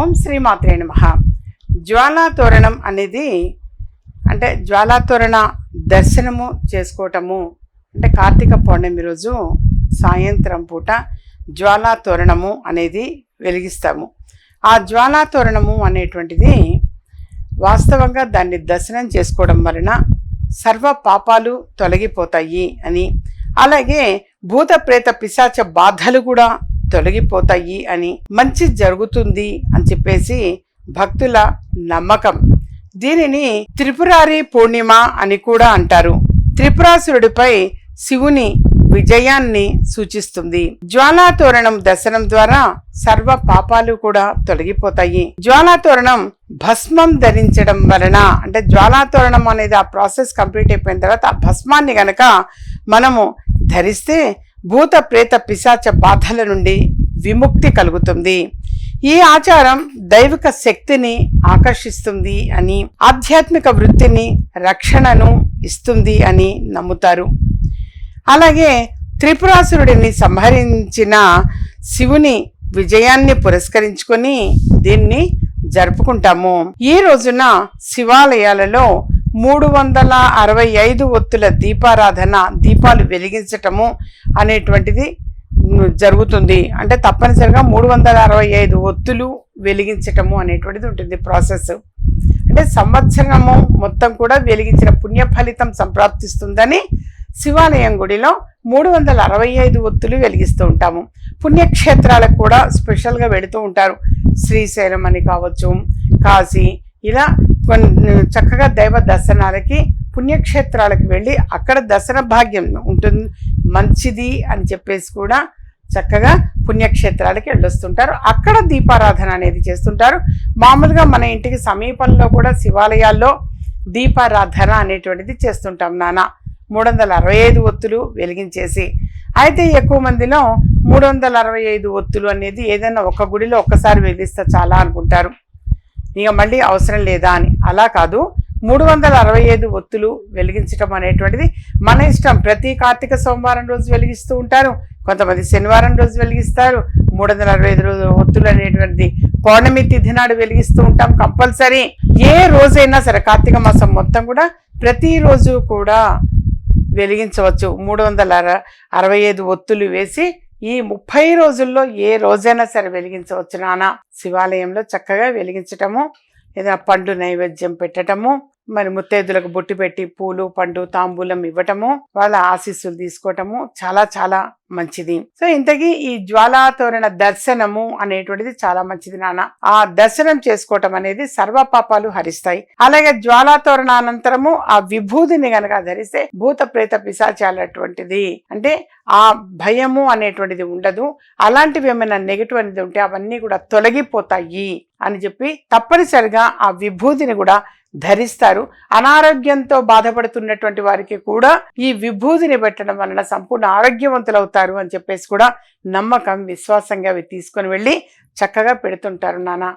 ఓం శ్రీ మాత్రే నమః. జ్వాలాతోరణం అనేది అంటే జ్వాలాతోరణ దర్శనము చేసుకోవటము అంటే కార్తీక పౌర్ణమి రోజు సాయంత్రం పూట జ్వాలాతోరణము అనేది వెలిగిస్తాము. ఆ జ్వాలాతోరణము అనేటువంటిది వాస్తవంగా దాన్ని దర్శనం చేసుకోవడం వలన సర్వ పాపాలు తొలగిపోతాయి అని, అలాగే భూత ప్రేత పిశాచ బాధలు కూడా తొలగిపోతాయి అని, మంచి జరుగుతుంది అని చెప్పేసి భక్తుల నమ్మకం. దీనిని త్రిపురారి పూర్ణిమ అని కూడా అంటారు. త్రిపురాసురుడిపై శివుని విజయాన్ని సూచిస్తుంది. జ్వాలాతోరణం దర్శనం ద్వారా సర్వ పాపాలు కూడా తొలగిపోతాయి. జ్వాలాతోరణం భస్మం ధరించడం వలన అంటే జ్వాలాతోరణం అనేది ఆ ప్రాసెస్ కంప్లీట్ అయిపోయిన తర్వాత ఆ భస్మాన్ని గనక మనము ధరిస్తే భూత ప్రేత పిశాచ బాధల నుండి విముక్తి కలుగుతుంది. ఈ ఆచారం దైవిక శక్తిని ఆకర్షిస్తుంది అని, ఆధ్యాత్మిక వృత్తిని రక్షణను ఇస్తుంది అని నమ్ముతారు. అలాగే త్రిపురాసురుడిని సంహరించిన శివుని విజయాన్ని పురస్కరించుకొని దీన్ని జరుపుకుంటాము. ఈ రోజున శివాలయాలలో 365 ఒత్తుల దీపారాధన, దీపాలు వెలిగించటము అనేటువంటిది జరుగుతుంది. అంటే తప్పనిసరిగా 365 ఒత్తులు వెలిగించటము అనేటువంటిది ఉంటుంది ప్రాసెస్. అంటే సంవత్సరము మొత్తం కూడా వెలిగించిన పుణ్య ఫలితం సంప్రాప్తిస్తుందని శివాలయం గుడిలో 365 ఒత్తులు వెలిగిస్తూ ఉంటాము. పుణ్యక్షేత్రాలకు కూడా స్పెషల్గా వెళుతూ ఉంటారు. శ్రీశైలం అని కావచ్చు, కాశీ, ఇలా కొన్ని చక్కగా దైవ దర్శనాలకి పుణ్యక్షేత్రాలకు వెళ్ళి అక్కడ దర్శన భాగ్యం ఉంటుంది, మంచిది అని చెప్పేసి కూడా చక్కగా పుణ్యక్షేత్రాలకి వెళ్ళొస్తుంటారు. అక్కడ దీపారాధన అనేది చేస్తుంటారు. మామూలుగా మన ఇంటికి సమీపంలో కూడా శివాలయాల్లో దీపారాధన అనేటువంటిది చేస్తుంటాం. 365 ఒత్తులు వెలిగించేసి, అయితే ఎక్కువ మందిలో 365 ఒత్తులు అనేది ఏదైనా ఒక గుడిలో ఒక్కసారి వెలిగిస్తే చాలా అనుకుంటారు, ఇక మళ్ళీ అవసరం లేదా అని. అలా కాదు, 365 ఒత్తులు వెలిగించటం అనేటువంటిది మన ఇష్టం. ప్రతి కార్తీక సోమవారం రోజు వెలిగిస్తూ ఉంటారు, కొంతమంది శనివారం రోజు వెలిగిస్తారు. 365 ఒత్తులు అనేటువంటిది పౌర్ణమి తిథి నాడు వెలిగిస్తూ ఉంటాం కంపల్సరీ. ఏ రోజైనా సరే కార్తీక మాసం మొత్తం కూడా ప్రతిరోజు కూడా వెలిగించవచ్చు. 365 ఒత్తులు వేసి ఈ 30 రోజుల్లో ఏ రోజైనా సరే వెలిగించవచ్చు. శివాలయంలో చక్కగా వెలిగించటము, ఏదైనా పండు నైవేద్యం పెట్టటము, మరి ముత్తైదులకు బొట్టు పెట్టి పూలు పండు తాంబూలం ఇవ్వటము, వాళ్ళ ఆశీస్సులు తీసుకోవటము చాలా చాలా మంచిది. సో ఇంతకీ ఈ జ్వాలాతోరణ దర్శనము అనేటువంటిది చాలా మంచిది ఆ దర్శనం చేసుకోవటం అనేది సర్వ పాపాలు హరిస్తాయి. అలాగే జ్వాలాతోరణ అనంతరము ఆ విభూతిని గనక ధరిస్తే భూత ప్రేత పిశాచాలటువంటిది అంటే ఆ భయము అనేటువంటిది ఉండదు. అలాంటివి ఏమైనా నెగిటివ్ అనేది ఉంటే అవన్నీ కూడా తొలగిపోతాయి అని చెప్పి తప్పనిసరిగా ఆ విభూతిని కూడా ధరిస్తారు. అనారోగ్యంతో బాధపడుతున్నటువంటి వారికి కూడా ఈ విభూతిని పెట్టడం వలన సంపూర్ణ ఆరోగ్యవంతులు అవుతారు అని చెప్పేసి కూడా నమ్మకం, విశ్వాసంగా అవి తీసుకొని వెళ్ళి చక్కగా పెడుతుంటారు.